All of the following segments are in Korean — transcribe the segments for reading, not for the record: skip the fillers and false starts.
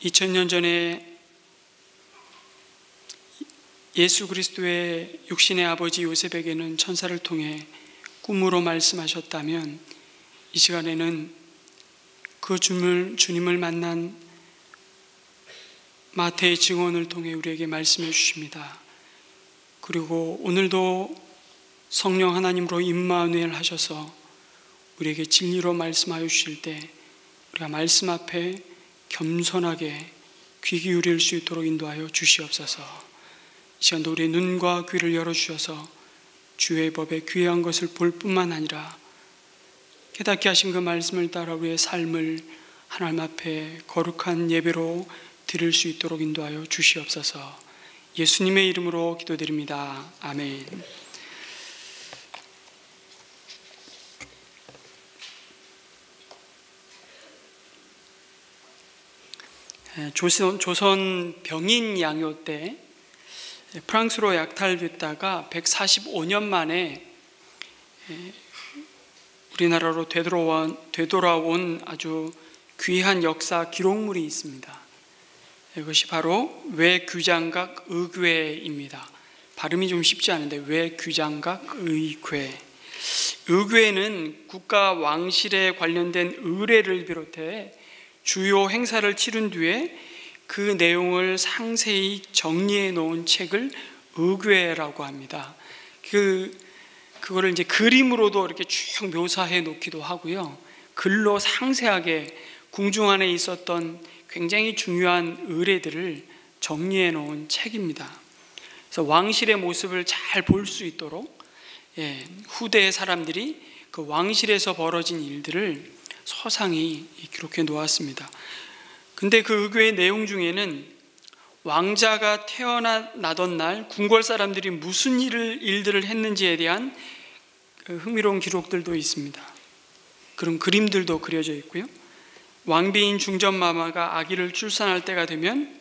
2000년 전에 예수 그리스도의 육신의 아버지 요셉에게는 천사를 통해 꿈으로 말씀하셨다면, 이 시간에는 그 주님을 만난 마태의 증언을 통해 우리에게 말씀해 주십니다. 그리고 오늘도 성령 하나님으로 임마누엘 하셔서 우리에게 진리로 말씀하여 주실 때 우리가 말씀 앞에 겸손하게 귀 기울일 수 있도록 인도하여 주시옵소서. 이 시간도 우리의 눈과 귀를 열어주셔서 주의 법에 귀한 것을 볼 뿐만 아니라 깨닫게 하신 그 말씀을 따라 우리의 삶을 하나님 앞에 거룩한 예배로 드릴 수 있도록 인도하여 주시옵소서. 예수님의 이름으로 기도드립니다. 아멘. 조선 병인 양요 때 프랑스로 약탈됐다가 145년 만에 우리나라로 되돌아온 아주 귀한 역사 기록물이 있습니다. 이것이 바로 외규장각 의궤입니다. 발음이 좀 쉽지 않은데 외규장각 의궤. 의궤는 국가 왕실에 관련된 의례를 비롯해 주요 행사를 치른 뒤에 그 내용을 상세히 정리해 놓은 책을 의궤라고 합니다. 그거를 이제 그림으로도 이렇게 쭉 묘사해 놓기도 하고요. 글로 상세하게 궁중 안에 있었던 굉장히 중요한 의례들을 정리해 놓은 책입니다. 그래서 왕실의 모습을 잘 볼 수 있도록 후대의 사람들이 그 왕실에서 벌어진 일들을 서상히 기록해 놓았습니다. 근데 그 의궤의 내용 중에는 왕자가 태어나던 날 궁궐 사람들이 무슨 일들을 했는지에 대한 흥미로운 기록들도 있습니다. 그런 그림들도 그려져 있고요. 왕비인 중전마마가 아기를 출산할 때가 되면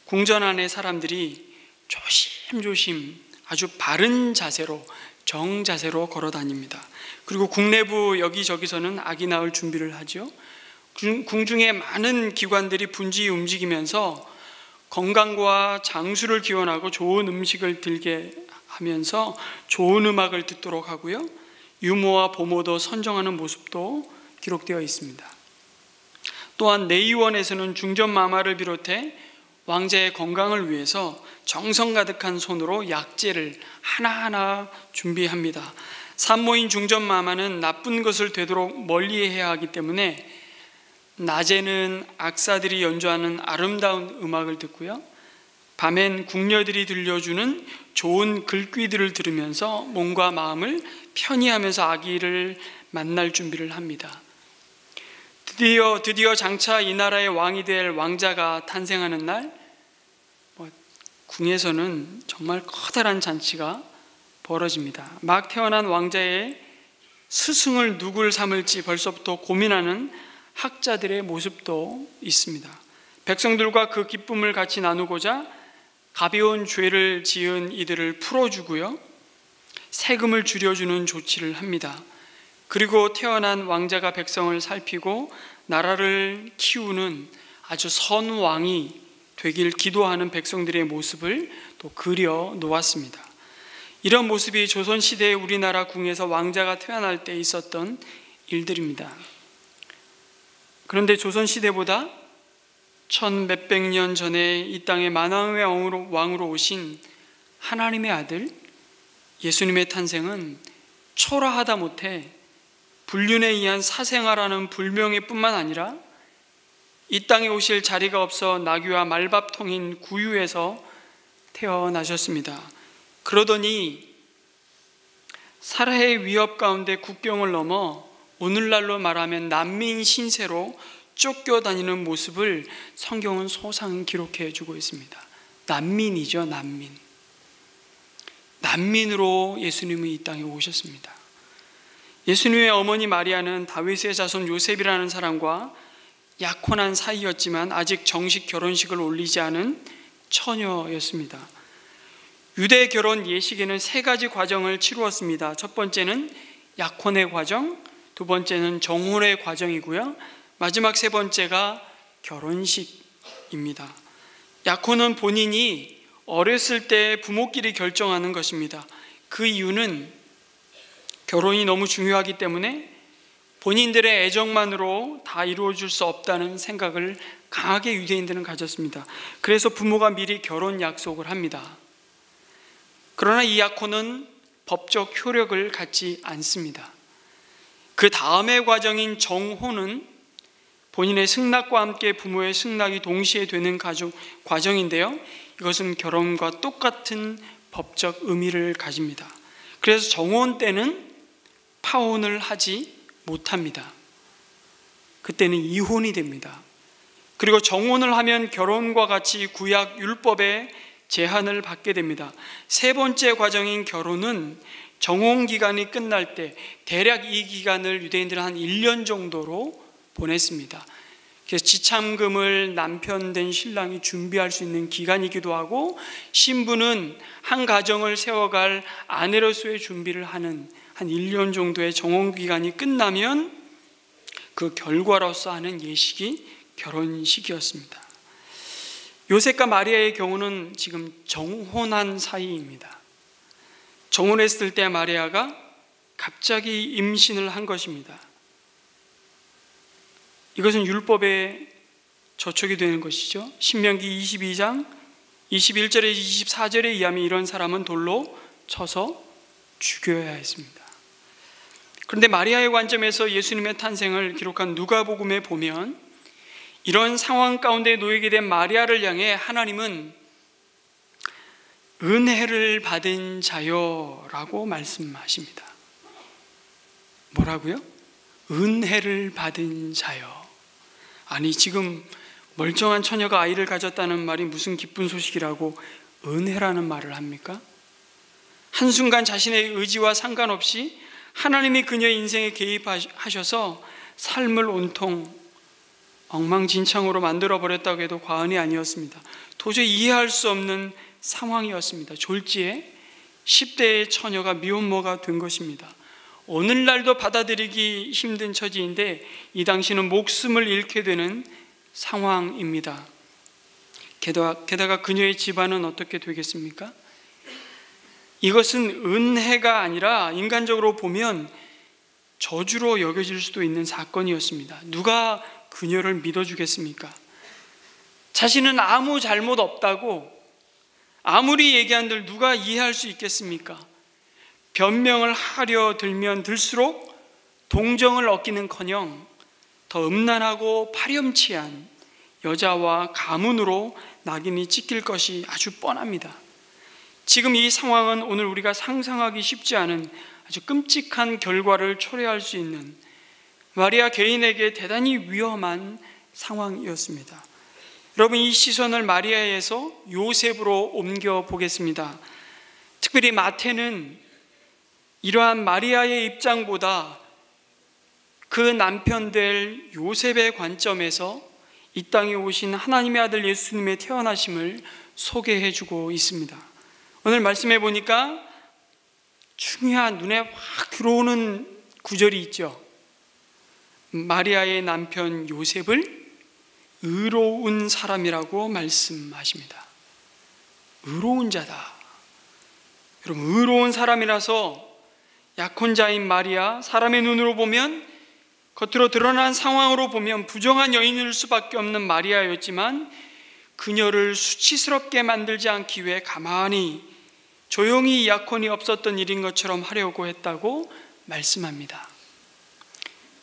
궁전 안의 사람들이 조심조심 아주 바른 자세로, 정자세로 걸어 다닙니다. 그리고 국내부 여기저기서는 아기 낳을 준비를 하죠. 궁중의 많은 기관들이 분주히 움직이면서 건강과 장수를 기원하고 좋은 음식을 들게 하면서 좋은 음악을 듣도록 하고요. 유모와 보모도 선정하는 모습도 기록되어 있습니다. 또한 내의원에서는 중전마마를 비롯해 왕자의 건강을 위해서 정성 가득한 손으로 약재를 하나하나 준비합니다. 산모인 중전마마는 나쁜 것을 되도록 멀리해야 하기 때문에 낮에는 악사들이 연주하는 아름다운 음악을 듣고요, 밤엔 궁녀들이 들려주는 좋은 글귀들을 들으면서 몸과 마음을 편히 하면서 아기를 만날 준비를 합니다. 드디어 장차 이 나라의 왕이 될 왕자가 탄생하는 날, 궁에서는 정말 커다란 잔치가 벌어집니다. 막 태어난 왕자의 스승을 누굴 삼을지 벌써부터 고민하는 학자들의 모습도 있습니다. 백성들과 그 기쁨을 같이 나누고자 가벼운 죄를 지은 이들을 풀어주고요, 세금을 줄여주는 조치를 합니다. 그리고 태어난 왕자가 백성을 살피고 나라를 키우는 아주 선왕이 되길 기도하는 백성들의 모습을 또 그려 놓았습니다. 이런 모습이 조선시대의 우리나라 궁에서 왕자가 태어날 때 있었던 일들입니다. 그런데 조선시대보다 1100몇 년 전에 이 땅에 만왕의 왕으로 오신 하나님의 아들 예수님의 탄생은 초라하다 못해 불륜에 의한 사생아라는 불명예 뿐만 아니라 이 땅에 오실 자리가 없어 나귀와 말밥통인 구유에서 태어나셨습니다. 그러더니 살해의 위협 가운데 국경을 넘어 오늘날로 말하면 난민 신세로 쫓겨다니는 모습을 성경은 소상 기록해 주고 있습니다. 난민이죠, 난민. 난민으로 예수님은 이 땅에 오셨습니다. 예수님의 어머니 마리아는 다윗의 자손 요셉이라는 사람과 약혼한 사이였지만 아직 정식 결혼식을 올리지 않은 처녀였습니다. 유대 결혼 예식에는 3가지 과정을 치루었습니다. 첫 번째는 약혼의 과정, 두 번째는 정혼의 과정이고요, 마지막 3번째가 결혼식, 법적입니다. 약혼은 본인이 어렸을 때 부모끼리 결정하는 것입니다. 그 이유는 결혼이 너무 중요하기 때문에 본인들의 애정만으로 다 이루어질 수 없다는 생각을 강하게 유대인들은 가졌습니다. 그래서 부모가 미리 결혼 약속을 합니다. 그러나 이 약혼은 법적 효력을 갖지 않습니다. 그 다음의 과정인 정혼은 본인의 승낙과 함께 부모의 승낙이 동시에 되는 과정인데요, 이것은 결혼과 똑같은 법적 의미를 가집니다. 그래서 정혼 때는 파혼을 하지 못합니다. 그때는 이혼이 됩니다. 그리고 정혼을 하면 결혼과 같이 구약 율법의 제한을 받게 됩니다. 세 번째 과정인 결혼은 정혼 기간이 끝날 때 대략 이 기간을 유대인들은 한 1년 정도로 보냈습니다. 그래서 지참금을 남편 된 신랑이 준비할 수 있는 기간이기도 하고, 신부는 한 가정을 세워갈 아내로서의 준비를 하는 한 1년 정도의 정혼 기간이 끝나면 그 결과로서 하는 예식이 결혼식이었습니다. 요셉과 마리아의 경우는 지금 정혼한 사이입니다. 정혼했을 때 마리아가 갑자기 임신을 한 것입니다. 이것은 율법에 저촉이 되는 것이죠. 신명기 22장 21절에 24절에 의하면 이런 사람은 돌로 쳐서 죽여야 했습니다. 그런데 마리아의 관점에서 예수님의 탄생을 기록한 누가복음에 보면 이런 상황 가운데 놓이게 된 마리아를 향해 하나님은 은혜를 받은 자여라고 말씀하십니다. 뭐라고요? 은혜를 받은 자여. 아니, 지금 멀쩡한 처녀가 아이를 가졌다는 말이 무슨 기쁜 소식이라고 은혜라는 말을 합니까? 한순간 자신의 의지와 상관없이 하나님이 그녀의 인생에 개입하셔서 삶을 온통 엉망진창으로 만들어버렸다고 해도 과언이 아니었습니다. 도저히 이해할 수 없는 상황이었습니다. 졸지에 10대의 처녀가 미혼모가 된 것입니다. 오늘날도 받아들이기 힘든 처지인데 이 당시는 목숨을 잃게 되는 상황입니다. 게다가 그녀의 집안은 어떻게 되겠습니까? 이것은 은혜가 아니라 인간적으로 보면 저주로 여겨질 수도 있는 사건이었습니다. 누가 그녀를 믿어주겠습니까? 자신은 아무 잘못 없다고 아무리 얘기한들 누가 이해할 수 있겠습니까? 변명을 하려 들면 들수록 동정을 얻기는커녕 더 음란하고 파렴치한 여자와 가문으로 낙인이 찍힐 것이 아주 뻔합니다. 지금 이 상황은 오늘 우리가 상상하기 쉽지 않은 아주 끔찍한 결과를 초래할 수 있는 마리아 개인에게 대단히 위험한 상황이었습니다. 여러분, 이 시선을 마리아에서 요셉으로 옮겨 보겠습니다. 특별히 마태는 이러한 마리아의 입장보다 그 남편 될 요셉의 관점에서 이 땅에 오신 하나님의 아들 예수님의 태어나심을 소개해 주고 있습니다. 오늘 말씀해 보니까 중요한 눈에 확 들어오는 구절이 있죠. 마리아의 남편 요셉을 의로운 사람이라고 말씀하십니다. 의로운 자다. 여러분, 의로운 사람이라서 약혼자인 마리아, 사람의 눈으로 보면, 겉으로 드러난 상황으로 보면 부정한 여인일 수밖에 없는 마리아였지만 그녀를 수치스럽게 만들지 않기 위해 가만히 조용히 약혼이 없었던 일인 것처럼 하려고 했다고 말씀합니다.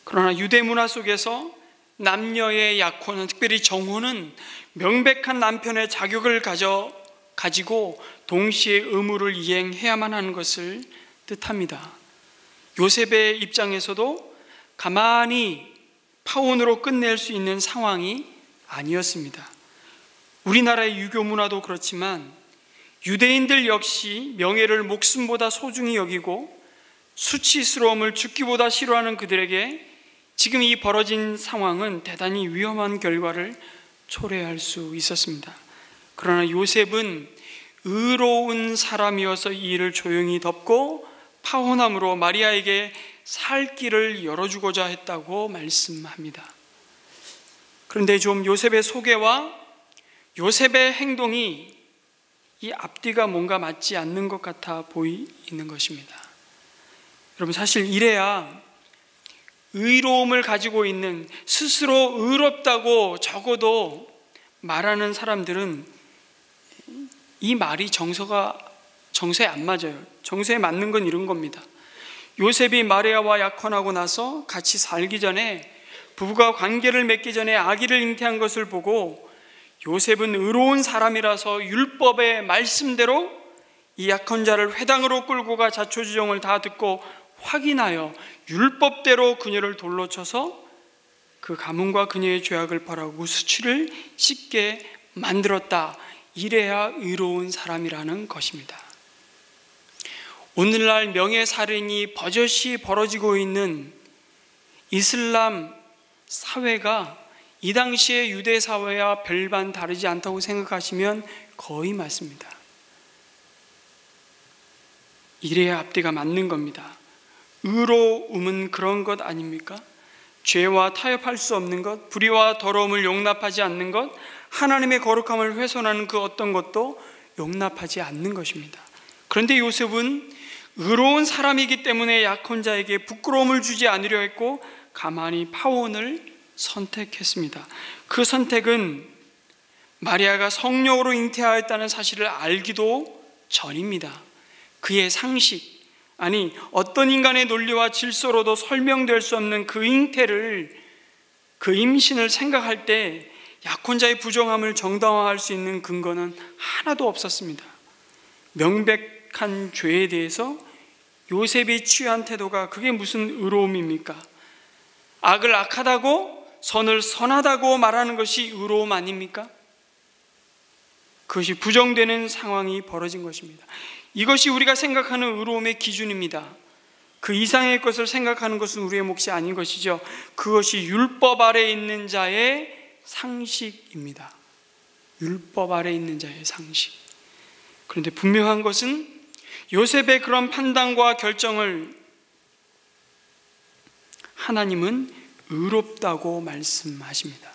그러나 유대 문화 속에서 남녀의 약혼은, 특별히 정혼은 명백한 남편의 자격을 가지고 동시에 의무를 이행해야만 하는 것을 뜻합니다. 요셉의 입장에서도 가만히 파혼으로 끝낼 수 있는 상황이 아니었습니다. 우리나라의 유교 문화도 그렇지만 유대인들 역시 명예를 목숨보다 소중히 여기고 수치스러움을 죽기보다 싫어하는 그들에게 지금 이 벌어진 상황은 대단히 위험한 결과를 초래할 수 있었습니다. 그러나 요셉은 의로운 사람이어서 이 일을 조용히 덮고 파혼함으로 마리아에게 살 길을 열어주고자 했다고 말씀합니다. 그런데 좀 요셉의 소개와 요셉의 행동이 이 앞뒤가 뭔가 맞지 않는 것 같아 보이는 것입니다. 여러분, 사실 이래야 의로움을 가지고 있는, 스스로 의롭다고 적어도 말하는 사람들은 이 말이 정서에 안 맞아요. 정서에 맞는 건 이런 겁니다. 요셉이 마리아와 약혼하고 나서 같이 살기 전에, 부부가 관계를 맺기 전에 아기를 잉태한 것을 보고 요셉은 의로운 사람이라서 율법의 말씀대로 이 약혼자를 회당으로 끌고 가 자초지종을 다 듣고 확인하여 율법대로 그녀를 돌로 쳐서 그 가문과 그녀의 죄악을 벌하고 수치를 씻게 만들었다. 이래야 의로운 사람이라는 것입니다. 오늘날 명예살인이 버젓이 벌어지고 있는 이슬람 사회가 이 당시의 유대 사회와 별반 다르지 않다고 생각하시면 거의 맞습니다. 이래야 앞뒤가 맞는 겁니다. 의로움은 그런 것 아닙니까? 죄와 타협할 수 없는 것, 불의와 더러움을 용납하지 않는 것, 하나님의 거룩함을 훼손하는 그 어떤 것도 용납하지 않는 것입니다. 그런데 요셉은 의로운 사람이기 때문에 약혼자에게 부끄러움을 주지 않으려 했고 가만히 파혼을 선택했습니다. 그 선택은 마리아가 성령으로 잉태하였다는 사실을 알기도 전입니다. 그의 상식, 아니 어떤 인간의 논리와 질서로도 설명될 수 없는 그 잉태를, 그 임신을 생각할 때 약혼자의 부정함을 정당화할 수 있는 근거는 하나도 없었습니다. 명백한 죄에 대해서 요셉이 취한 태도가 그게 무슨 의로움입니까? 악을 악하다고 선을 선하다고 말하는 것이 의로움 아닙니까? 그것이 부정되는 상황이 벌어진 것입니다. 이것이 우리가 생각하는 의로움의 기준입니다. 그 이상의 것을 생각하는 것은 우리의 몫이 아닌 것이죠. 그것이 율법 아래 있는 자의 상식입니다. 율법 아래 있는 자의 상식. 그런데 분명한 것은 요셉의 그런 판단과 결정을 하나님은 의롭다고 말씀하십니다.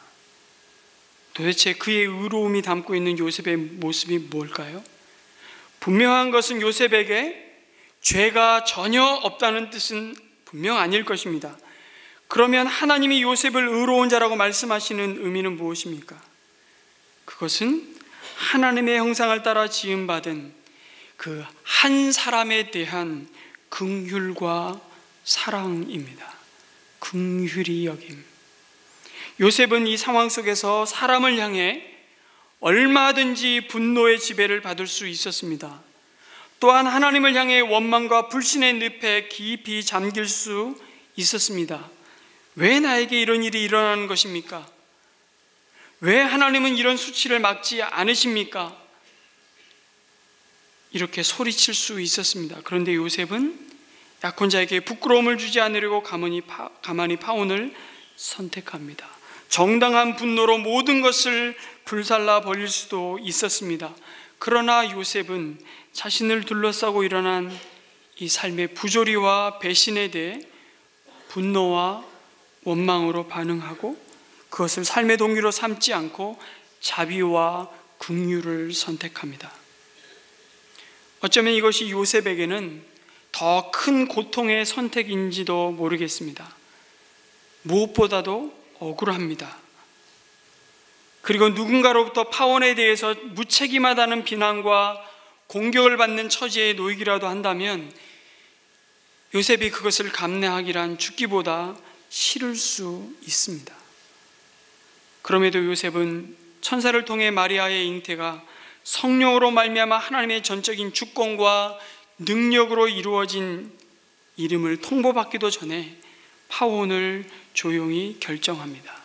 도대체 그의 의로움이 담고 있는 요셉의 모습이 뭘까요? 분명한 것은 요셉에게 죄가 전혀 없다는 뜻은 분명 아닐 것입니다. 그러면 하나님이 요셉을 의로운 자라고 말씀하시는 의미는 무엇입니까? 그것은 하나님의 형상을 따라 지음받은 그 한 사람에 대한 긍휼과 사랑입니다. 긍휼히 여김. 요셉은 이 상황 속에서 사람을 향해 얼마든지 분노의 지배를 받을 수 있었습니다. 또한 하나님을 향해 원망과 불신의 늪에 깊이 잠길 수 있었습니다. 왜 나에게 이런 일이 일어나는 것입니까? 왜 하나님은 이런 수치를 막지 않으십니까? 이렇게 소리칠 수 있었습니다. 그런데 요셉은 약혼자에게 부끄러움을 주지 않으려고 가만히 파혼을 선택합니다. 정당한 분노로 모든 것을 불살라 버릴 수도 있었습니다. 그러나 요셉은 자신을 둘러싸고 일어난 이 삶의 부조리와 배신에 대해 분노와 원망으로 반응하고 그것을 삶의 동기로 삼지 않고 자비와 긍휼을 선택합니다. 어쩌면 이것이 요셉에게는 더 큰 고통의 선택인지도 모르겠습니다. 무엇보다도 억울합니다. 그리고 누군가로부터 파혼에 대해서 무책임하다는 비난과 공격을 받는 처지에 놓이기라도 한다면 요셉이 그것을 감내하기란 죽기보다 싫을 수 있습니다. 그럼에도 요셉은 천사를 통해 마리아의 잉태가 성령으로 말미암아 하나님의 전적인 주권과 능력으로 이루어진 이름을 통보받기도 전에 파혼을 조용히 결정합니다.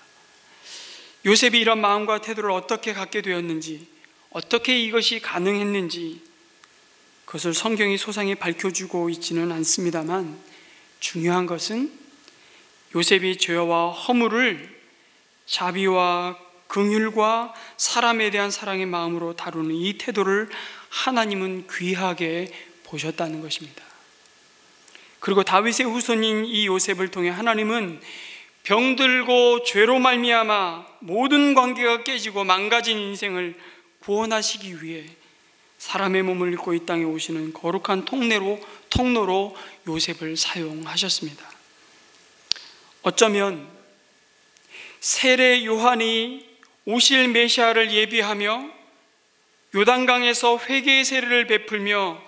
요셉이 이런 마음과 태도를 어떻게 갖게 되었는지, 어떻게 이것이 가능했는지 그것을 성경이 소상히 밝혀주고 있지는 않습니다만 중요한 것은 요셉이 죄와 허물을 자비와 긍휼과 사람에 대한 사랑의 마음으로 다루는 이 태도를 하나님은 귀하게 보셨다는 것입니다. 그리고 다윗의 후손인 이 요셉을 통해 하나님은 병들고 죄로 말미암아 모든 관계가 깨지고 망가진 인생을 구원하시기 위해 사람의 몸을 입고 이 땅에 오시는 거룩한 통로로 요셉을 사용하셨습니다. 어쩌면 세례 요한이 오실 메시아를 예비하며 요단강에서 회개의 세례를 베풀며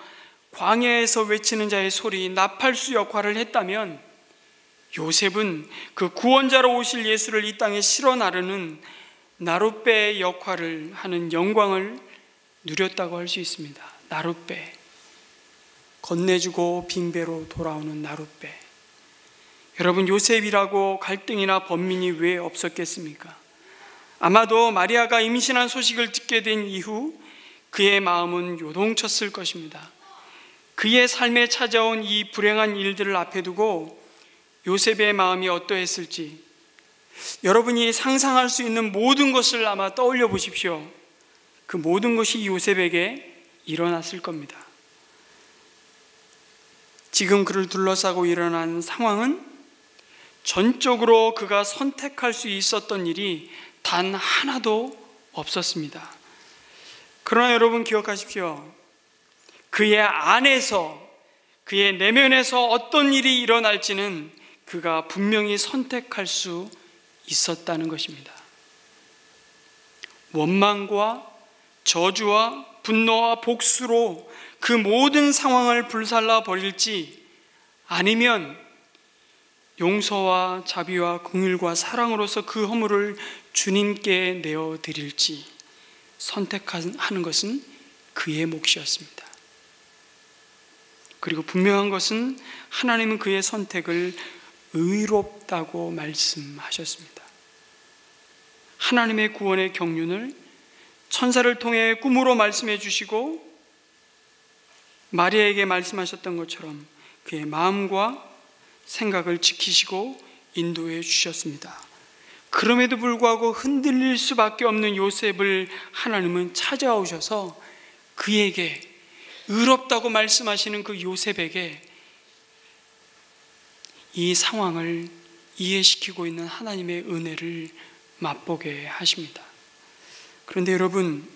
광야에서 외치는 자의 소리 나팔수 역할을 했다면, 요셉은 그 구원자로 오실 예수를 이 땅에 실어 나르는 나룻배 역할을 하는 영광을 누렸다고 할 수 있습니다. 나룻배, 건네주고 빙배로 돌아오는 나룻배. 여러분, 요셉이라고 갈등이나 번민이 왜 없었겠습니까? 아마도 마리아가 임신한 소식을 듣게 된 이후 그의 마음은 요동쳤을 것입니다. 그의 삶에 찾아온 이 불행한 일들을 앞에 두고 요셉의 마음이 어떠했을지 여러분이 상상할 수 있는 모든 것을 아마 떠올려 보십시오. 그 모든 것이 요셉에게 일어났을 겁니다. 지금 그를 둘러싸고 일어난 상황은 전적으로 그가 선택할 수 있었던 일이 단 하나도 없었습니다. 그러나 여러분 기억하십시오. 그의 안에서, 그의 내면에서 어떤 일이 일어날지는 그가 분명히 선택할 수 있었다는 것입니다. 원망과 저주와 분노와 복수로 그 모든 상황을 불살라 버릴지, 아니면 용서와 자비와 긍휼과 사랑으로서 그 허물을 주님께 내어드릴지 선택하는 것은 그의 몫이었습니다. 그리고 분명한 것은 하나님은 그의 선택을 의롭다고 말씀하셨습니다. 하나님의 구원의 경륜을 천사를 통해 꿈으로 말씀해 주시고 마리아에게 말씀하셨던 것처럼 그의 마음과 생각을 지키시고 인도해 주셨습니다. 그럼에도 불구하고 흔들릴 수밖에 없는 요셉을 하나님은 찾아오셔서 그에게, 의롭다고 말씀하시는 그 요셉에게 이 상황을 이해시키고 있는 하나님의 은혜를 맛보게 하십니다. 그런데 여러분,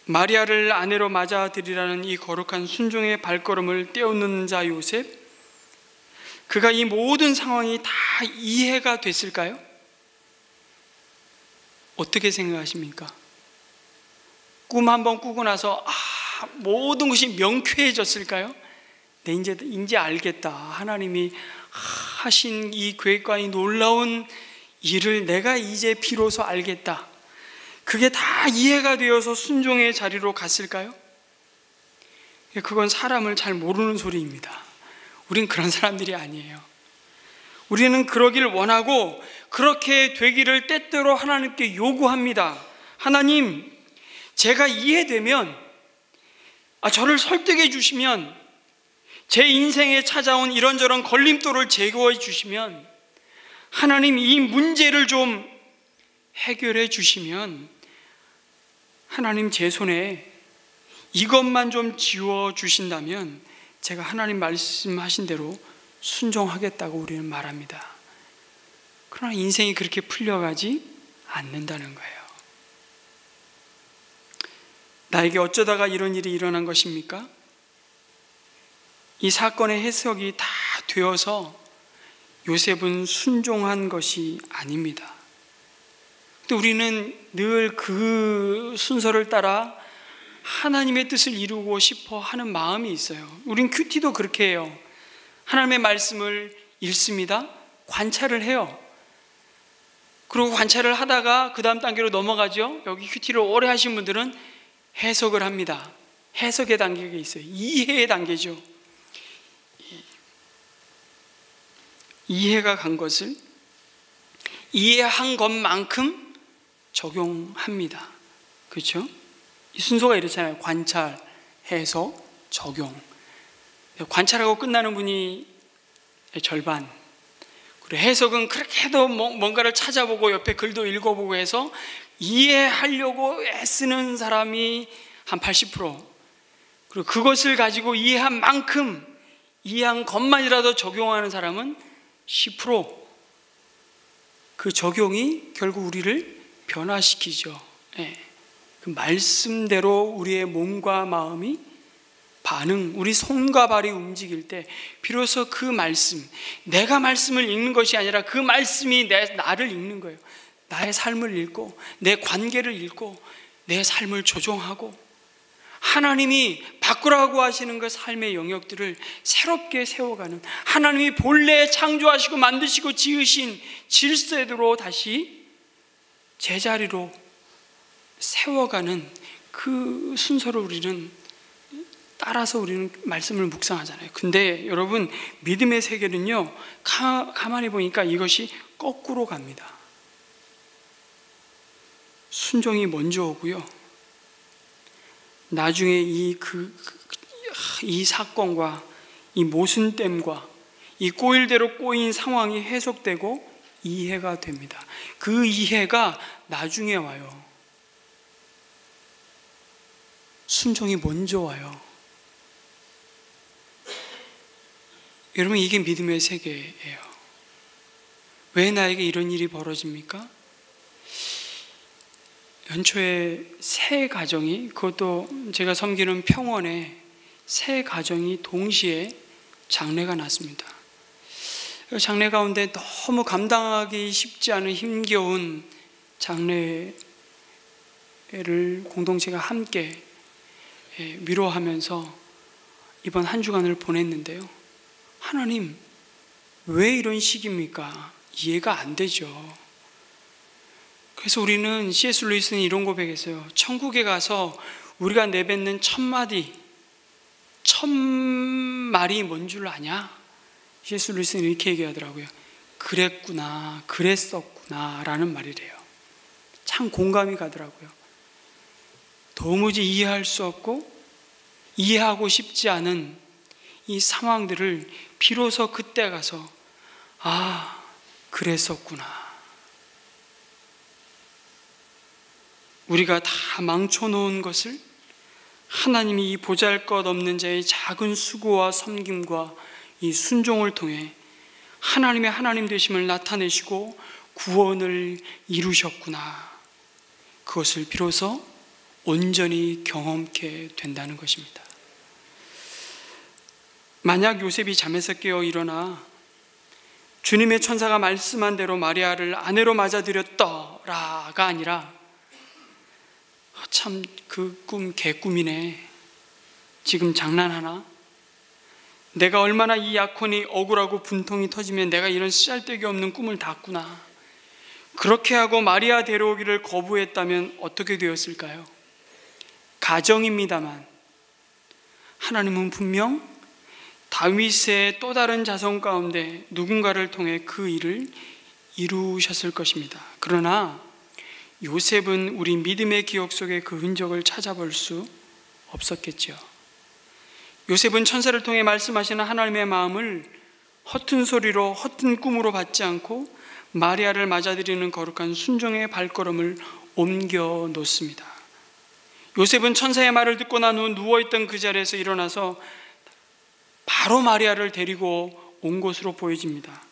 마리아를 아내로 맞아들이라는 이 거룩한 순종의 발걸음을 떼어놓는 자 요셉, 그가 이 모든 상황이 다 이해가 됐을까요? 어떻게 생각하십니까? 꿈 한번 꾸고 나서 모든 것이 명쾌해졌을까요? 네, 이제 알겠다. 하나님이 하신 이 계획과 이 놀라운 일을 내가 이제 비로소 알겠다. 그게 다 이해가 되어서 순종의 자리로 갔을까요? 그건 사람을 잘 모르는 소리입니다. 우린 그런 사람들이 아니에요. 우리는 그러길 원하고 그렇게 되기를 때때로 하나님께 요구합니다. 하나님, 제가 이해되면, 저를 설득해 주시면, 제 인생에 찾아온 이런저런 걸림돌을 제거해 주시면, 하나님 이 문제를 좀 해결해 주시면, 하나님 제 손에 이것만 좀 지워 주신다면 제가 하나님 말씀하신 대로 순종하겠다고 우리는 말합니다. 그러나 인생이 그렇게 풀려가지 않는다는 거예요. 나에게 어쩌다가 이런 일이 일어난 것입니까? 이 사건의 해석이 다 되어서 요셉은 순종한 것이 아닙니다. 근데 우리는 늘 그 순서를 따라 하나님의 뜻을 이루고 싶어 하는 마음이 있어요. 우린 큐티도 그렇게 해요. 하나님의 말씀을 읽습니다. 관찰을 해요. 그리고 관찰을 하다가 그 다음 단계로 넘어가죠. 여기 큐티를 오래 하신 분들은 해석을 합니다. 해석의 단계가 있어요. 이해의 단계죠. 이해가 간 것을 이해한 것만큼 적용합니다. 그렇죠? 이 순서가 이렇잖아요. 관찰, 해석, 적용. 관찰하고 끝나는 분이 절반, 그리고 해석은 그렇게 해도 뭔가를 찾아보고 옆에 글도 읽어보고 해서 이해하려고 애쓰는 사람이 한 80%, 그리고 그것을 가지고 이해한 만큼, 이해한 것만이라도 적용하는 사람은 10%. 그 적용이 결국 우리를 변화시키죠. 예. 그 말씀대로 우리의 몸과 마음이 우리 손과 발이 움직일 때 비로소 그 말씀, 내가 말씀을 읽는 것이 아니라 그 말씀이 나를 읽는 거예요. 나의 삶을 읽고 내 관계를 읽고 내 삶을 조종하고 하나님이 바꾸라고 하시는 그 삶의 영역들을 새롭게 세워가는, 하나님이 본래 창조하시고 만드시고 지으신 질서대로 다시 제자리로 세워가는 그 순서를 우리는 따라서 우리는 말씀을 묵상하잖아요. 근데 여러분, 믿음의 세계는요, 가만히 보니까 이것이 거꾸로 갑니다. 순종이 먼저 오고요, 나중에 이 사건과 이 모순됨과 이 꼬일대로 꼬인 상황이 해석되고 이해가 됩니다. 그 이해가 나중에 와요. 순종이 먼저 와요. 여러분, 이게 믿음의 세계예요. 왜 나에게 이런 일이 벌어집니까? 연초에 세 가정이, 그것도 제가 섬기는 평원에 세 가정이 동시에 장례가 났습니다. 장례 가운데 너무 감당하기 쉽지 않은 힘겨운 장례를 공동체가 함께 위로하면서 이번 한 주간을 보냈는데요, 하나님, 왜 이런 식입니까? 이해가 안 되죠. 그래서 우리는 C.S. 루이스는 이런 고백했어요. 천국에 가서 우리가 내뱉는 천 말이 뭔 줄 아냐? C.S. 루이스는 이렇게 얘기하더라고요. 그랬구나, 그랬었구나 라는 말이래요. 참 공감이 가더라고요. 도무지 이해할 수 없고 이해하고 싶지 않은 이 상황들을 비로소 그때 가서 그랬었구나. 우리가 다 망쳐놓은 것을 하나님이 이 보잘것없는 자의 작은 수고와 섬김과 이 순종을 통해 하나님의 하나님 되심을 나타내시고 구원을 이루셨구나. 그것을 비로소 온전히 경험케 된다는 것입니다. 만약 요셉이 잠에서 깨어 일어나 주님의 천사가 말씀한 대로 마리아를 아내로 맞아들였더라가 아니라 참 그 꿈 개꿈이네, 지금 장난하나? 내가 얼마나 이 약혼이 억울하고 분통이 터지면 내가 이런 쓰잘데기 없는 꿈을 꿨구나, 그렇게 하고 마리아 데려오기를 거부했다면 어떻게 되었을까요? 가정입니다만 하나님은 분명 다윗의 또 다른 자손 가운데 누군가를 통해 그 일을 이루셨을 것입니다. 그러나 요셉은 우리 믿음의 기억 속에 그 흔적을 찾아볼 수 없었겠죠. 요셉은 천사를 통해 말씀하시는 하나님의 마음을 허튼 소리로, 허튼 꿈으로 받지 않고 마리아를 맞아들이는 거룩한 순종의 발걸음을 옮겨 놓습니다. 요셉은 천사의 말을 듣고 난 후 누워있던 그 자리에서 일어나서 바로 마리아를 데리고 온 것으로 보여집니다.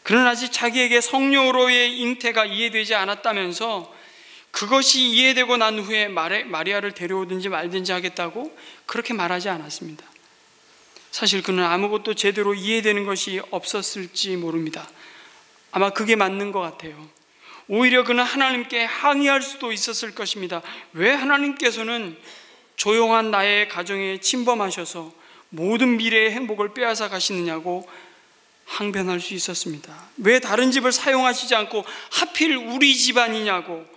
그러나 아직 자기에게 성령으로의 잉태가 이해되지 않았다면서 그것이 이해되고 난 후에 마리아를 데려오든지 말든지 하겠다고 그렇게 말하지 않았습니다. 사실 그는 아무것도 제대로 이해되는 것이 없었을지 모릅니다. 아마 그게 맞는 것 같아요. 오히려 그는 하나님께 항의할 수도 있었을 것입니다. 왜 하나님께서는 조용한 나의 가정에 침범하셔서 모든 미래의 행복을 빼앗아 가시느냐고 항변할 수 있었습니다. 왜 다른 집을 사용하시지 않고 하필 우리 집안이냐고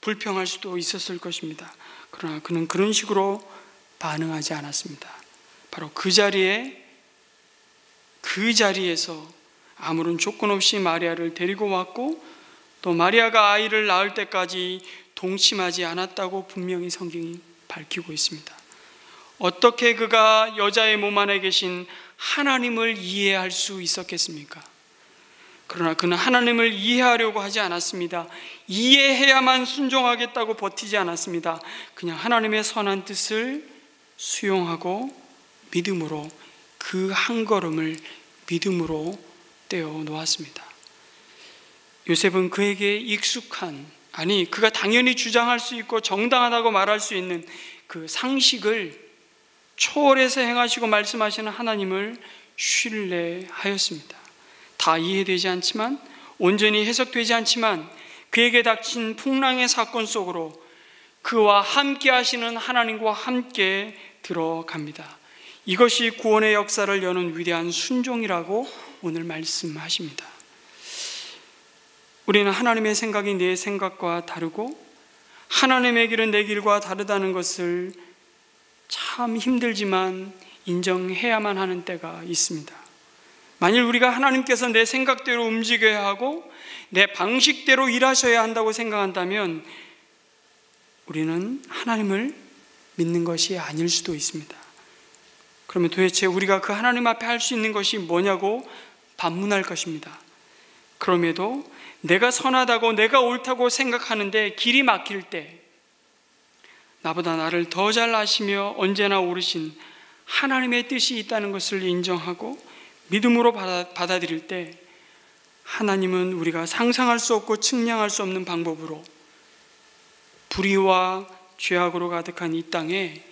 불평할 수도 있었을 것입니다. 그러나 그는 그런 식으로 반응하지 않았습니다. 바로 그 자리에서 아무런 조건 없이 마리아를 데리고 왔고, 또 마리아가 아이를 낳을 때까지 동침하지 않았다고 분명히 성경이 밝히고 있습니다. 어떻게 그가 여자의 몸 안에 계신 하나님을 이해할 수 있었겠습니까? 그러나 그는 하나님을 이해하려고 하지 않았습니다. 이해해야만 순종하겠다고 버티지 않았습니다. 그냥 하나님의 선한 뜻을 수용하고 믿음으로 그 한 걸음을 믿음으로 떼어 놓았습니다. 요셉은 그에게 익숙한, 아니 그가 당연히 주장할 수 있고 정당하다고 말할 수 있는 그 상식을 초월해서 행하시고 말씀하시는 하나님을 신뢰하였습니다. 다 이해되지 않지만, 온전히 해석되지 않지만 그에게 닥친 풍랑의 사건 속으로 그와 함께 하시는 하나님과 함께 들어갑니다. 이것이 구원의 역사를 여는 위대한 순종이라고 오늘 말씀하십니다. 우리는 하나님의 생각이 내 생각과 다르고 하나님의 길은 내 길과 다르다는 것을 참 힘들지만 인정해야만 하는 때가 있습니다. 만일 우리가 하나님께서 내 생각대로 움직여야 하고 내 방식대로 일하셔야 한다고 생각한다면 우리는 하나님을 믿는 것이 아닐 수도 있습니다. 그러면 도대체 우리가 그 하나님 앞에 할 수 있는 것이 뭐냐고 반문할 것입니다. 그럼에도 내가 선하다고 내가 옳다고 생각하는데 길이 막힐 때 나보다 나를 더 잘 아시며 언제나 오르신 하나님의 뜻이 있다는 것을 인정하고 믿음으로 받아들일 때 하나님은 우리가 상상할 수 없고 측량할 수 없는 방법으로 불의와 죄악으로 가득한 이 땅에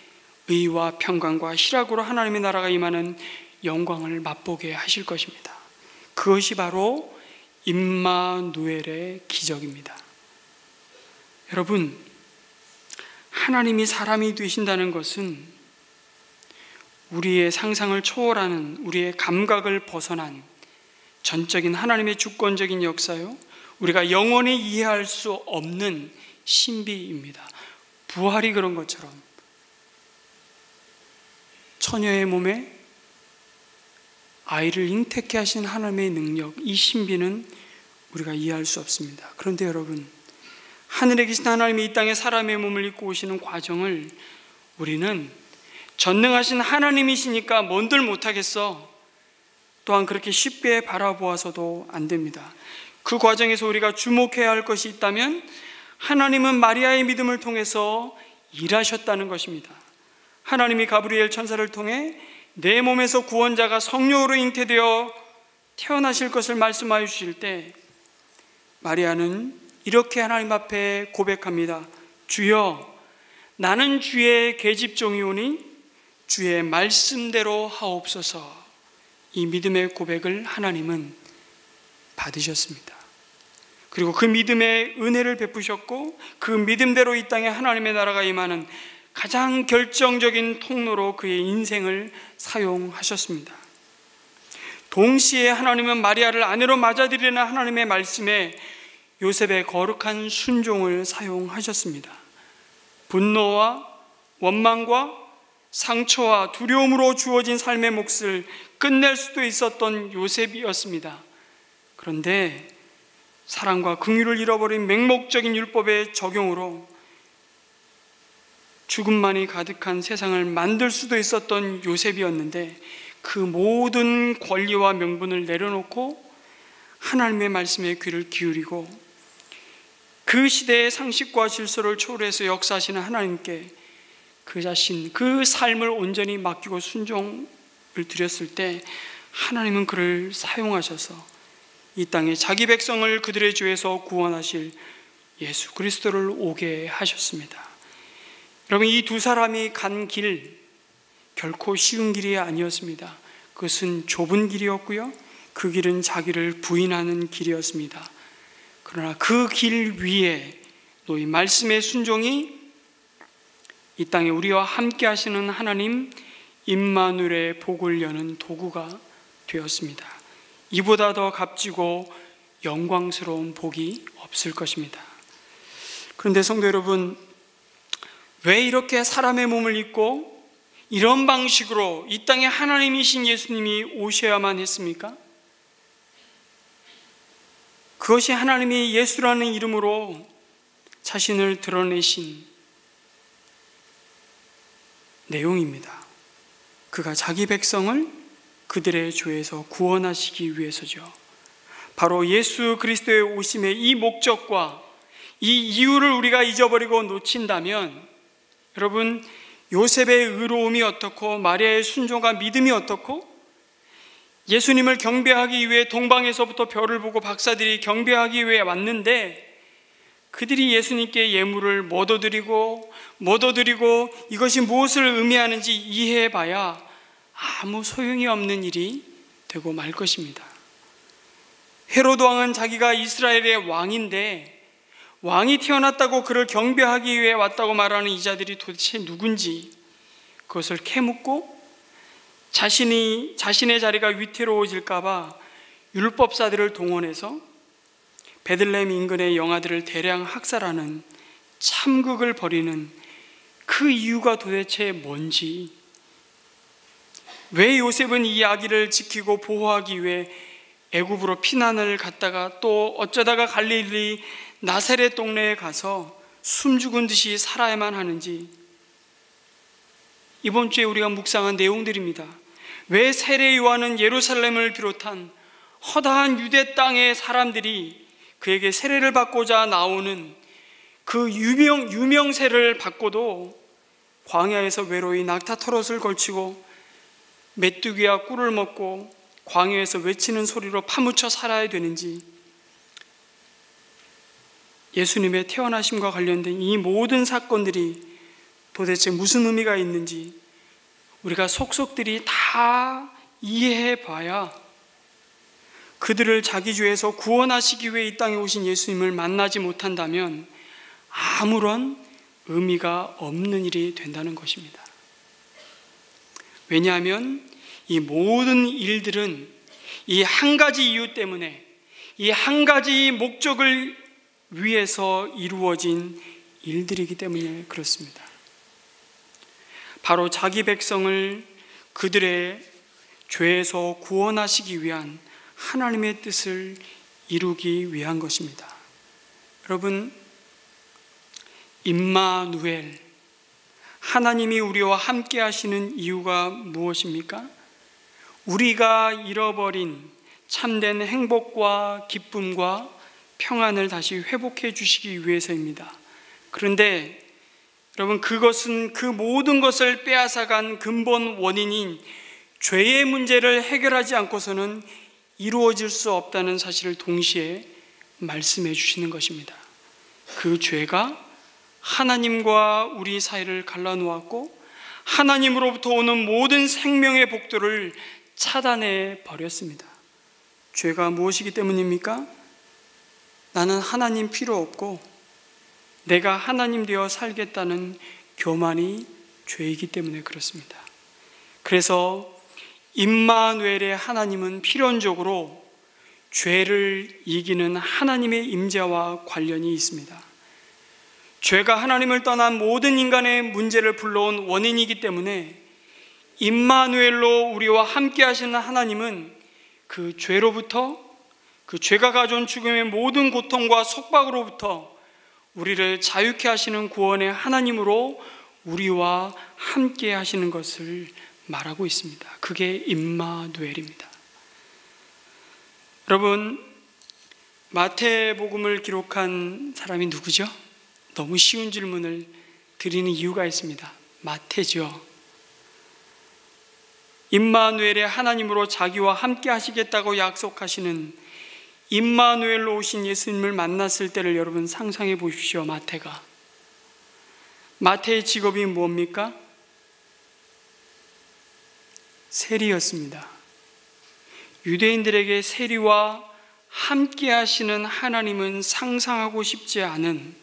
의와 평강과 희락으로 하나님의 나라가 임하는 영광을 맛보게 하실 것입니다. 그것이 바로 임마누엘의 기적입니다. 여러분, 하나님이 사람이 되신다는 것은 우리의 상상을 초월하는, 우리의 감각을 벗어난 전적인 하나님의 주권적인 역사요, 우리가 영원히 이해할 수 없는 신비입니다. 부활이 그런 것처럼 처녀의 몸에 아이를 잉태케 하신 하나님의 능력, 이 신비는 우리가 이해할 수 없습니다. 그런데 여러분, 하늘에 계신 하나님이 이 땅에 사람의 몸을 입고 오시는 과정을 우리는 전능하신 하나님이시니까 뭔들 못하겠어, 또한 그렇게 쉽게 바라보아서도 안 됩니다. 그 과정에서 우리가 주목해야 할 것이 있다면 하나님은 마리아의 믿음을 통해서 일하셨다는 것입니다. 하나님이 가브리엘 천사를 통해 내 몸에서 구원자가 성령으로 잉태되어 태어나실 것을 말씀하여 주실 때 마리아는 이렇게 하나님 앞에 고백합니다. 주여, 나는 주의 계집종이오니 주의 말씀대로 하옵소서. 이 믿음의 고백을 하나님은 받으셨습니다. 그리고 그 믿음의 은혜를 베푸셨고 그 믿음대로 이 땅에 하나님의 나라가 임하는 가장 결정적인 통로로 그의 인생을 사용하셨습니다. 동시에 하나님은 마리아를 아내로 맞아들이는 하나님의 말씀에 요셉의 거룩한 순종을 사용하셨습니다. 분노와 원망과 상처와 두려움으로 주어진 삶의 몫을 끝낼 수도 있었던 요셉이었습니다. 그런데 사랑과 긍휼을 잃어버린 맹목적인 율법의 적용으로 죽음만이 가득한 세상을 만들 수도 있었던 요셉이었는데 그 모든 권리와 명분을 내려놓고 하나님의 말씀에 귀를 기울이고 그 시대의 상식과 질서를 초월해서 역사하시는 하나님께 그 자신, 그 삶을 온전히 맡기고 순종을 드렸을 때 하나님은 그를 사용하셔서 이 땅에 자기 백성을 그들의 죄에서 구원하실 예수 그리스도를 오게 하셨습니다. 여러분, 이 두 사람이 간 길 결코 쉬운 길이 아니었습니다. 그것은 좁은 길이었고요, 그 길은 자기를 부인하는 길이었습니다. 그러나 그 길 위에 너희 말씀의 순종이 이 땅에 우리와 함께 하시는 하나님 임마누엘의 복을 여는 도구가 되었습니다. 이보다 더 값지고 영광스러운 복이 없을 것입니다. 그런데 성도 여러분, 왜 이렇게 사람의 몸을 입고 이런 방식으로 이 땅에 하나님이신 예수님이 오셔야만 했습니까? 그것이 하나님이 예수라는 이름으로 자신을 드러내신 내용입니다. 그가 자기 백성을 그들의 죄에서 구원하시기 위해서죠. 바로 예수 그리스도의 오심의 이 목적과 이 이유를 우리가 잊어버리고 놓친다면, 여러분, 요셉의 의로움이 어떻고 마리아의 순종과 믿음이 어떻고 예수님을 경배하기 위해 동방에서부터 별을 보고 박사들이 경배하기 위해 왔는데, 그들이 예수님께 예물을 못 얻어드리고 이것이 무엇을 의미하는지 이해해봐야 아무 소용이 없는 일이 되고 말 것입니다. 헤로드 왕은 자기가 이스라엘의 왕인데, 왕이 태어났다고 그를 경배하기 위해 왔다고 말하는 이 자들이 도대체 누군지 그것을 캐묻고 자신의 자리가 위태로워질까 봐 율법사들을 동원해서 베들레헴 인근의 영아들을 대량 학살하는 참극을 벌이는 그 이유가 도대체 뭔지, 왜 요셉은 이 아기를 지키고 보호하기 위해 애굽으로 피난을 갔다가 또 어쩌다가 갈릴리 나사렛 동네에 가서 숨죽은 듯이 살아야만 하는지, 이번 주에 우리가 묵상한 내용들입니다. 왜 세례 요한은 예루살렘을 비롯한 허다한 유대 땅의 사람들이 그에게 세례를 받고자 나오는 그 유명세를 받고도 광야에서 외로이 낙타 털옷을 걸치고 메뚜기와 꿀을 먹고 광야에서 외치는 소리로 파묻혀 살아야 되는지, 예수님의 태어나심과 관련된 이 모든 사건들이 도대체 무슨 의미가 있는지 우리가 속속들이 다 이해해 봐야 그들을 자기 죄에서 구원하시기 위해 이 땅에 오신 예수님을 만나지 못한다면 아무런 의미가 없는 일이 된다는 것입니다. 왜냐하면 이 모든 일들은 이 한 가지 이유 때문에, 이 한 가지 목적을 위해서 이루어진 일들이기 때문에 그렇습니다. 바로 자기 백성을 그들의 죄에서 구원하시기 위한 하나님의 뜻을 이루기 위한 것입니다. 여러분, 임마누엘, 하나님이 우리와 함께 하시는 이유가 무엇입니까? 우리가 잃어버린 참된 행복과 기쁨과 평안을 다시 회복해 주시기 위해서입니다. 그런데 여러분, 그것은 그 모든 것을 빼앗아간 근본 원인인 죄의 문제를 해결하지 않고서는 이루어질 수 없다는 사실을 동시에 말씀해 주시는 것입니다. 그 죄가 하나님과 우리 사이를 갈라놓았고 하나님으로부터 오는 모든 생명의 복들을 차단해 버렸습니다. 죄가 무엇이기 때문입니까? 나는 하나님 필요 없고 내가 하나님 되어 살겠다는 교만이 죄이기 때문에 그렇습니다. 그래서 임마누엘의 하나님은 필연적으로 죄를 이기는 하나님의 임재와 관련이 있습니다. 죄가 하나님을 떠난 모든 인간의 문제를 불러온 원인이기 때문에 임마누엘로 우리와 함께 하시는 하나님은 그 죄로부터, 그 죄가 가져온 죽음의 모든 고통과 속박으로부터 우리를 자유케 하시는 구원의 하나님으로 우리와 함께 하시는 것을 말하고 있습니다. 그게 임마누엘입니다. 여러분, 마태복음을 기록한 사람이 누구죠? 너무 쉬운 질문을 드리는 이유가 있습니다. 마태죠. 임마누엘의 하나님으로 자기와 함께 하시겠다고 약속하시는 임마누엘로 오신 예수님을 만났을 때를 여러분 상상해 보십시오. 마태의 직업이 뭡니까? 세리였습니다. 유대인들에게 세리와 함께 하시는 하나님은 상상하고 싶지 않은,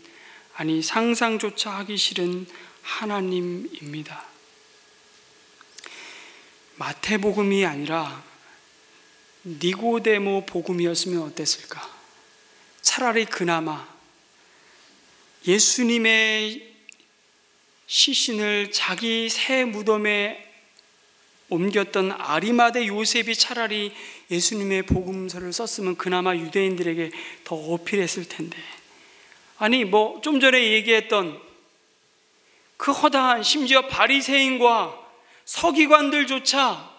아니 상상조차 하기 싫은 하나님입니다. 마태복음이 아니라 니고데모 복음이었으면 어땠을까? 차라리 그나마 예수님의 시신을 자기 새 무덤에 옮겼던 아리마대 요셉이 차라리 예수님의 복음서를 썼으면 그나마 유대인들에게 더 어필했을 텐데, 아니 좀 전에 얘기했던 그 허다한, 심지어 바리새인과 서기관들조차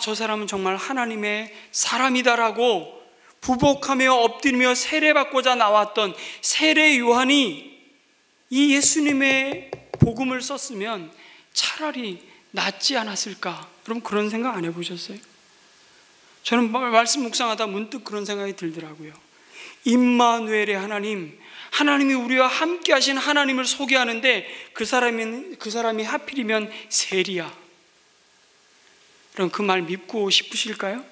저 사람은 정말 하나님의 사람이다라고 부복하며 엎드리며 세례받고자 나왔던 세례 요한이 이 예수님의 복음을 썼으면 차라리 낫지 않았을까? 여러분 그런 생각 안 해보셨어요? 저는 말씀 묵상하다 문득 그런 생각이 들더라고요. 임마누엘의 하나님, 하나님이 우리와 함께 하신 하나님을 소개하는데 그 사람이 하필이면 세리야. 그럼 그 말 믿고 싶으실까요?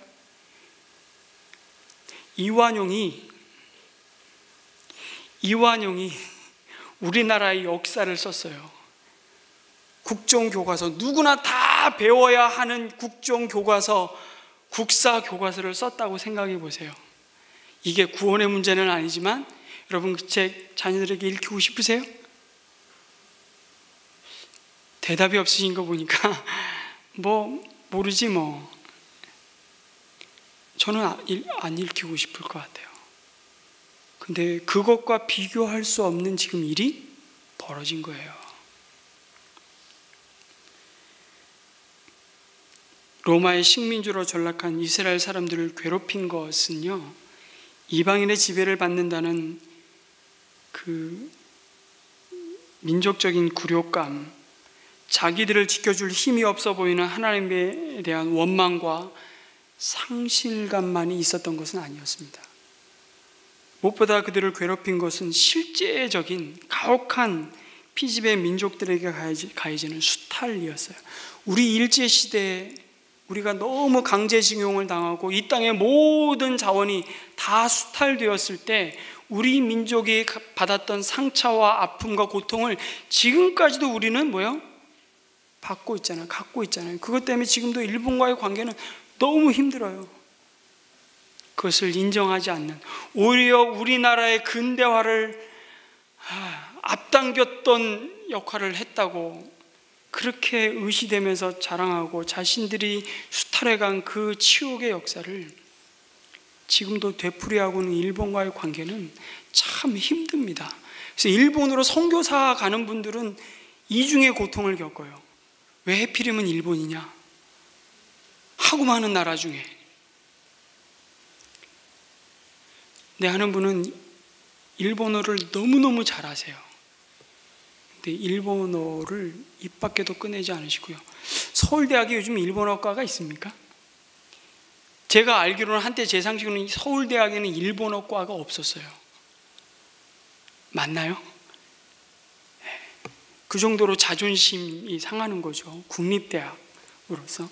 이완용이 우리나라의 역사를 썼어요. 국정교과서, 누구나 다 배워야 하는 국정교과서, 국사교과서를 썼다고 생각해 보세요. 이게 구원의 문제는 아니지만 여러분 그 책 자녀들에게 읽히고 싶으세요? 대답이 없으신 거 보니까 모르지 뭐. 저는 안 읽히고 싶을 것 같아요. 근데 그것과 비교할 수 없는 지금 일이 벌어진 거예요. 로마의 식민지로 전락한 이스라엘 사람들을 괴롭힌 것은요, 이방인의 지배를 받는다는 그 민족적인 굴욕감, 자기들을 지켜줄 힘이 없어 보이는 하나님에 대한 원망과 상실감만이 있었던 것은 아니었습니다. 무엇보다 그들을 괴롭힌 것은 실제적인 가혹한 피지배 민족들에게 가해지는 수탈이었어요. 우리 일제시대에 우리가 너무 강제징용을 당하고 이 땅의 모든 자원이 다 수탈되었을 때 우리 민족이 받았던 상처와 아픔과 고통을 지금까지도 우리는 갖고 있잖아요. 그것 때문에 지금도 일본과의 관계는 너무 힘들어요. 그것을 인정하지 않는, 오히려 우리나라의 근대화를 앞당겼던 역할을 했다고 그렇게 의시되면서 자랑하고 자신들이 수탈해간 그 치욕의 역사를 지금도 되풀이하고는 일본과의 관계는 참 힘듭니다. 그래서 일본으로 선교사 가는 분들은 이중의 고통을 겪어요. 왜 하필이면 일본이냐? 하고 많은 나라 중에. 내 아는 분은 일본어를 너무너무 잘하세요. 근데 일본어를 입 밖에도 꺼내지 않으시고요. 서울대학에 요즘 일본어과가 있습니까? 제가 알기로는 한때 제 상식으로는 서울대학에는 일본어과가 없었어요. 맞나요? 그 정도로 자존심이 상하는 거죠. 국립대학으로서.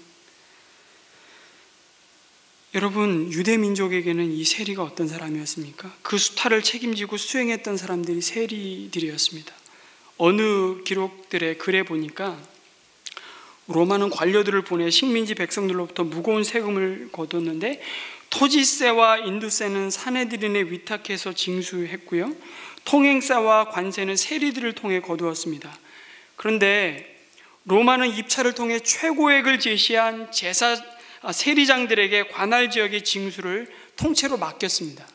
여러분, 유대민족에게는 이 세리가 어떤 사람이었습니까? 그 수탈을 책임지고 수행했던 사람들이 세리들이었습니다. 어느 기록들의 글에 보니까 로마는 관료들을 보내 식민지 백성들로부터 무거운 세금을 거뒀는데 토지세와 인두세는 사내들인에 위탁해서 징수했고요, 통행세와 관세는 세리들을 통해 거두었습니다. 그런데 로마는 입찰을 통해 최고액을 제시한 세리장들에게 관할 지역의 징수를 통째로 맡겼습니다.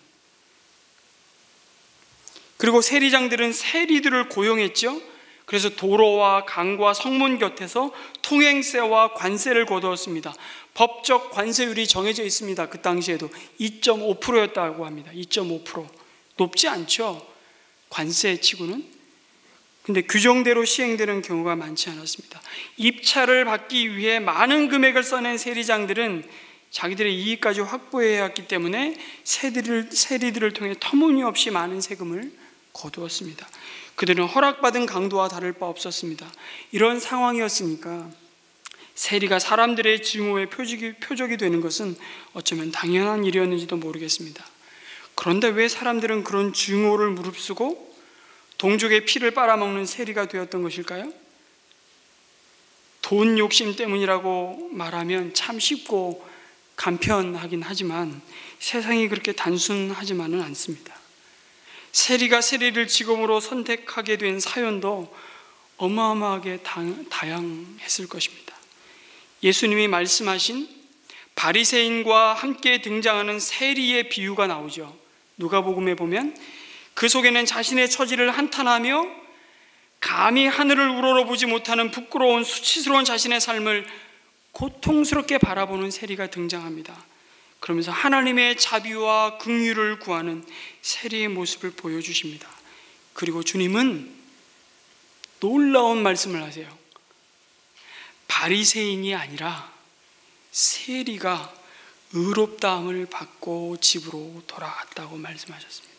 그리고 세리장들은 세리들을 고용했죠. 그래서 도로와 강과 성문 곁에서 통행세와 관세를 거두었습니다. 법적 관세율이 정해져 있습니다. 그 당시에도 2.5%였다고 합니다. 2.5%. 높지 않죠, 관세 치고는. 근데 규정대로 시행되는 경우가 많지 않았습니다. 입찰을 받기 위해 많은 금액을 써낸 세리장들은 자기들의 이익까지 확보해야 했기 때문에 세리들을 통해 터무니없이 많은 세금을 거두었습니다. 그들은 허락받은 강도와 다를 바 없었습니다. 이런 상황이었으니까 세리가 사람들의 증오의 표적이 되는 것은 어쩌면 당연한 일이었는지도 모르겠습니다. 그런데 왜 사람들은 그런 증오를 무릅쓰고 동족의 피를 빨아먹는 세리가 되었던 것일까요? 돈 욕심 때문이라고 말하면 참 쉽고 간편하긴 하지만 세상이 그렇게 단순하지만은 않습니다. 세리가 세리를 직업으로 선택하게 된 사연도 어마어마하게 다양했을 것입니다. 예수님이 말씀하신 바리새인과 함께 등장하는 세리의 비유가 나오죠. 누가복음에 보면 그 속에는 자신의 처지를 한탄하며 감히 하늘을 우러러보지 못하는 부끄러운 수치스러운 자신의 삶을 고통스럽게 바라보는 세리가 등장합니다. 그러면서 하나님의 자비와 긍휼을 구하는 세리의 모습을 보여주십니다. 그리고 주님은 놀라운 말씀을 하세요. 바리새인이 아니라 세리가 의롭다함을 받고 집으로 돌아갔다고 말씀하셨습니다.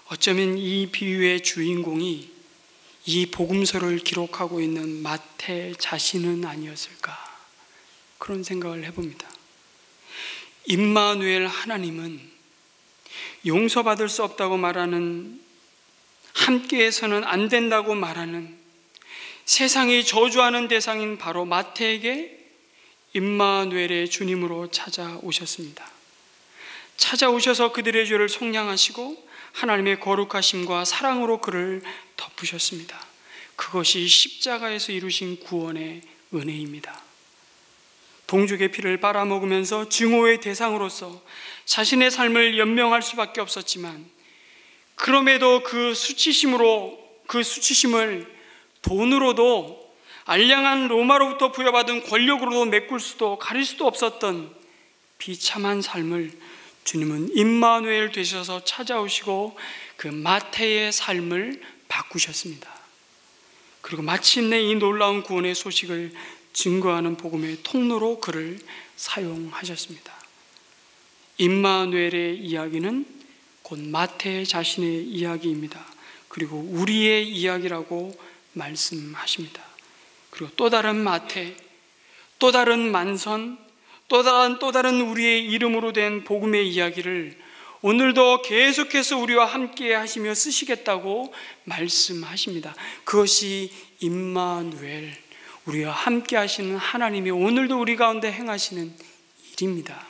어쩌면 이 비유의 주인공이 이 복음서를 기록하고 있는 마태 자신은 아니었을까, 그런 생각을 해봅니다. 임마누엘 하나님은 용서받을 수 없다고 말하는, 함께해서는 안 된다고 말하는, 세상이 저주하는 대상인 바로 마태에게 임마누엘의 주님으로 찾아오셨습니다. 찾아오셔서 그들의 죄를 속량하시고 하나님의 거룩하심과 사랑으로 그를 덮으셨습니다. 그것이 십자가에서 이루신 구원의 은혜입니다. 동족의 피를 빨아먹으면서 증오의 대상으로서 자신의 삶을 연명할 수밖에 없었지만, 그럼에도 그 수치심을 돈으로도, 알량한 로마로부터 부여받은 권력으로도 메꿀 수도 가릴 수도 없었던 비참한 삶을 주님은 임마누엘 되셔서 찾아오시고 그 마태의 삶을 바꾸셨습니다. 그리고 마침내 이 놀라운 구원의 소식을 증거하는 복음의 통로로 그를 사용하셨습니다. 임마누엘의 이야기는 곧 마태 자신의 이야기입니다. 그리고 우리의 이야기라고 말씀하십니다. 그리고 또 다른 마태, 또 다른 만선, 또 다른 우리의 이름으로 된 복음의 이야기를 오늘도 계속해서 우리와 함께 하시며 쓰시겠다고 말씀하십니다. 그것이 임마누엘, 우리와 함께 하시는 하나님이 오늘도 우리 가운데 행하시는 일입니다.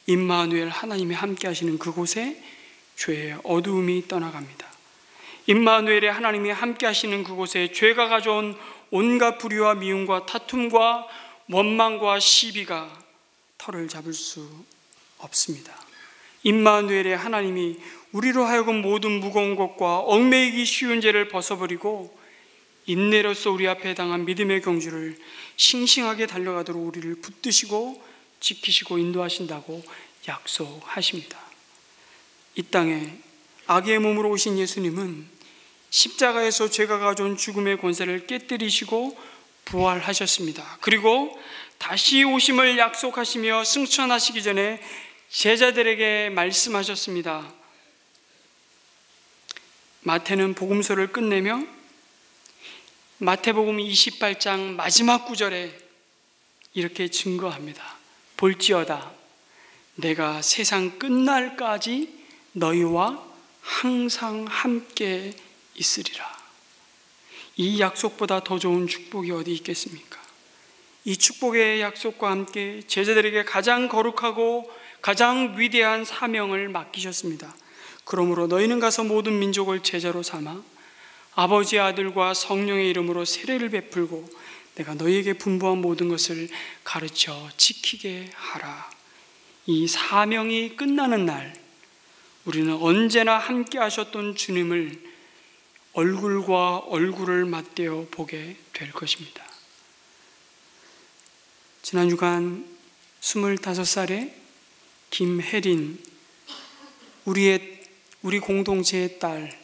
임마누엘, 하나님이 함께 하시는 그곳에 죄의 어두움이 떠나갑니다. 임마누엘의 하나님이 함께 하시는 그곳에 죄가 가져온 온갖 불의와 미움과 다툼과 원망과 시비가 털을 잡을 수 없습니다. 임마누엘의 하나님이 우리로 하여금 모든 무거운 것과 얽매이기 쉬운 죄를 벗어버리고 인내로서 우리 앞에 당한 믿음의 경주를 싱싱하게 달려가도록 우리를 붙드시고 지키시고 인도하신다고 약속하십니다. 이 땅에 악의 몸으로 오신 예수님은 십자가에서 죄가 가져온 죽음의 권세를 깨뜨리시고 부활하셨습니다. 그리고 다시 오심을 약속하시며 승천하시기 전에 제자들에게 말씀하셨습니다. 마태는 복음서를 끝내며 마태복음 28장 마지막 구절에 이렇게 증거합니다. 볼지어다 내가 세상 끝날까지 너희와 항상 함께 있으리라. 이 약속보다 더 좋은 축복이 어디 있겠습니까? 이 축복의 약속과 함께 제자들에게 가장 거룩하고 가장 위대한 사명을 맡기셨습니다. 그러므로 너희는 가서 모든 민족을 제자로 삼아 아버지, 아들과 성령의 이름으로 세례를 베풀고 내가 너희에게 분부한 모든 것을 가르쳐 지키게 하라. 이 사명이 끝나는 날 우리는 언제나 함께 하셨던 주님을 얼굴과 얼굴을 맞대어 보게 될 것입니다. 지난 주간 25살의 김혜린, 우리 공동체의 딸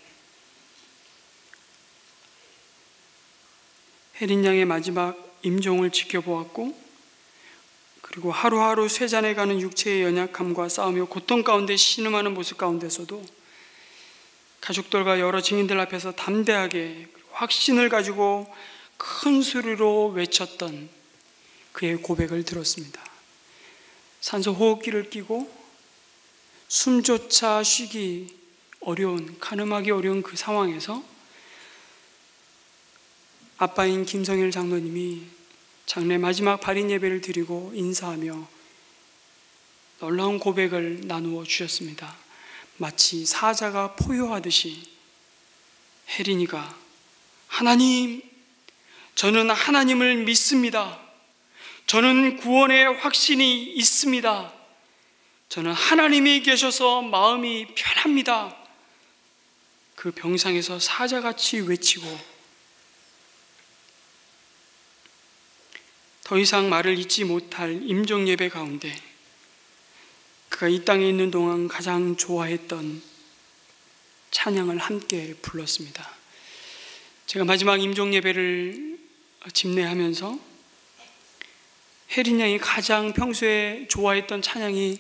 혜린 양의 마지막 임종을 지켜보았고, 그리고 하루하루 쇠잔해가는 육체의 연약함과 싸우며 고통 가운데 신음하는 모습 가운데서도 가족들과 여러 증인들 앞에서 담대하게 확신을 가지고 큰 소리로 외쳤던 그의 고백을 들었습니다. 산소 호흡기를 끼고 숨조차 쉬기 어려운, 가늠하기 어려운 그 상황에서 아빠인 김성일 장로님이 장례 마지막 발인 예배를 드리고 인사하며 놀라운 고백을 나누어 주셨습니다. 마치 사자가 포효하듯이 혜린이가 하나님, 저는 하나님을 믿습니다. 저는 구원의 확신이 있습니다. 저는 하나님이 계셔서 마음이 편합니다. 그 병상에서 사자같이 외치고 더 이상 말을 잇지 못할 임종 예배 가운데 그가 이 땅에 있는 동안 가장 좋아했던 찬양을 함께 불렀습니다. 제가 마지막 임종 예배를 집례하면서 혜린 양이 가장 평소에 좋아했던 찬양이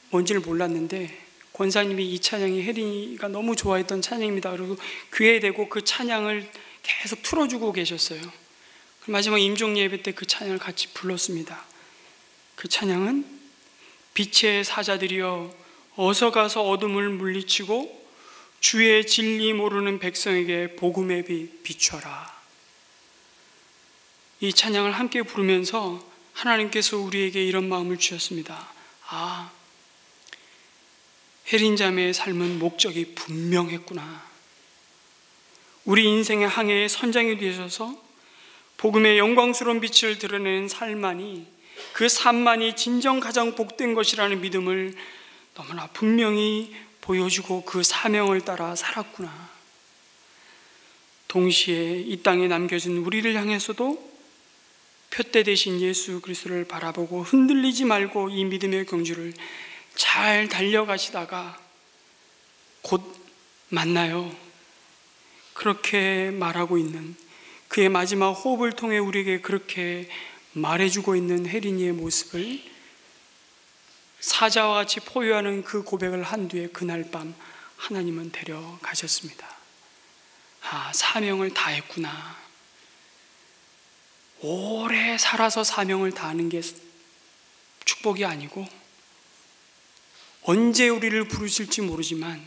뭔지를 몰랐는데 권사님이 이 찬양이 혜린이가 너무 좋아했던 찬양입니다. 그리고 귀에 대고 그 찬양을 계속 틀어주고 계셨어요. 마지막 임종 예배 때 그 찬양을 같이 불렀습니다. 그 찬양은 빛의 사자들이여 어서 가서 어둠을 물리치고 주의 진리 모르는 백성에게 복음의 빛 비춰라. 이 찬양을 함께 부르면서 하나님께서 우리에게 이런 마음을 주셨습니다. 혜린 자매의 삶은 목적이 분명했구나. 우리 인생의 항해의 선장이 되셔서 복음의 영광스러운 빛을 드러내는 삶만이, 그 삶만이 진정 가장 복된 것이라는 믿음을 너무나 분명히 보여주고 그 사명을 따라 살았구나. 동시에 이 땅에 남겨진 우리를 향해서도 표대 되신 예수 그리스도를 바라보고 흔들리지 말고 이 믿음의 경주를 잘 달려가시다가 곧 만나요. 그렇게 말하고 있는 그의 마지막 호흡을 통해 우리에게 그렇게 말해주고 있는 혜린이의 모습을 사자와 같이 포효하는 그 고백을 한 뒤에 그날 밤 하나님은 데려가셨습니다. 사명을 다했구나. 오래 살아서 사명을 다하는 게 축복이 아니고 언제 우리를 부르실지 모르지만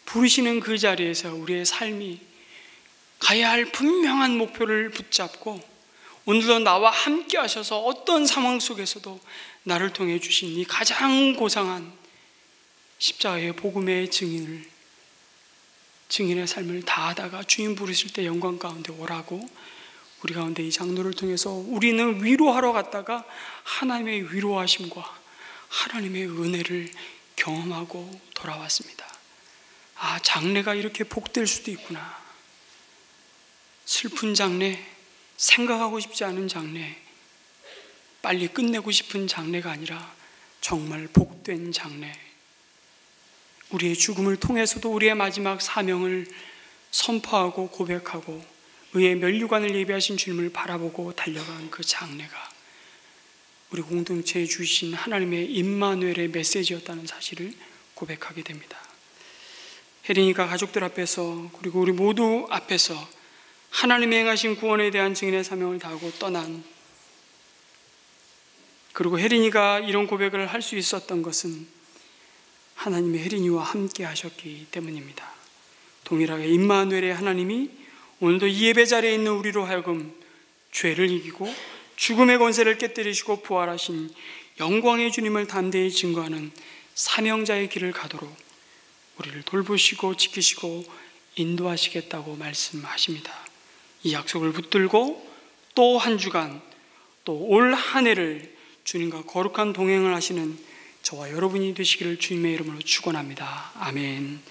부르시는 그 자리에서 우리의 삶이 가야 할 분명한 목표를 붙잡고 오늘도 나와 함께 하셔서 어떤 상황 속에서도 나를 통해 주신 이 가장 고상한 십자가의 복음의 증인의 삶을 다하다가 주님 부르실 때 영광 가운데 오라고 우리 가운데 이 장로를 통해서 우리는 위로하러 갔다가 하나님의 위로하심과 하나님의 은혜를 경험하고 돌아왔습니다. 장례가 이렇게 복될 수도 있구나. 슬픈 장례, 생각하고 싶지 않은 장례, 빨리 끝내고 싶은 장례가 아니라 정말 복된 장례, 우리의 죽음을 통해서도 우리의 마지막 사명을 선포하고 고백하고 의의 면류관을 예비하신 주님을 바라보고 달려간 그 장례가 우리 공동체에 주신 하나님의 임마누엘의 메시지였다는 사실을 고백하게 됩니다. 혜린이가 가족들 앞에서 그리고 우리 모두 앞에서 하나님의 행하신 구원에 대한 증인의 사명을 다하고 떠난, 그리고 혜린이가 이런 고백을 할 수 있었던 것은 하나님이 혜린이와 함께 하셨기 때문입니다. 동일하게 임마누엘의 하나님이 오늘도 이 예배 자리에 있는 우리로 하여금 죄를 이기고 죽음의 권세를 깨뜨리시고 부활하신 영광의 주님을 담대히 증거하는 사명자의 길을 가도록 우리를 돌보시고 지키시고 인도하시겠다고 말씀하십니다. 이 약속을 붙들고 또 한 주간, 또 올 한 해를 주님과 거룩한 동행을 하시는 저와 여러분이 되시기를 주님의 이름으로 축원합니다. 아멘.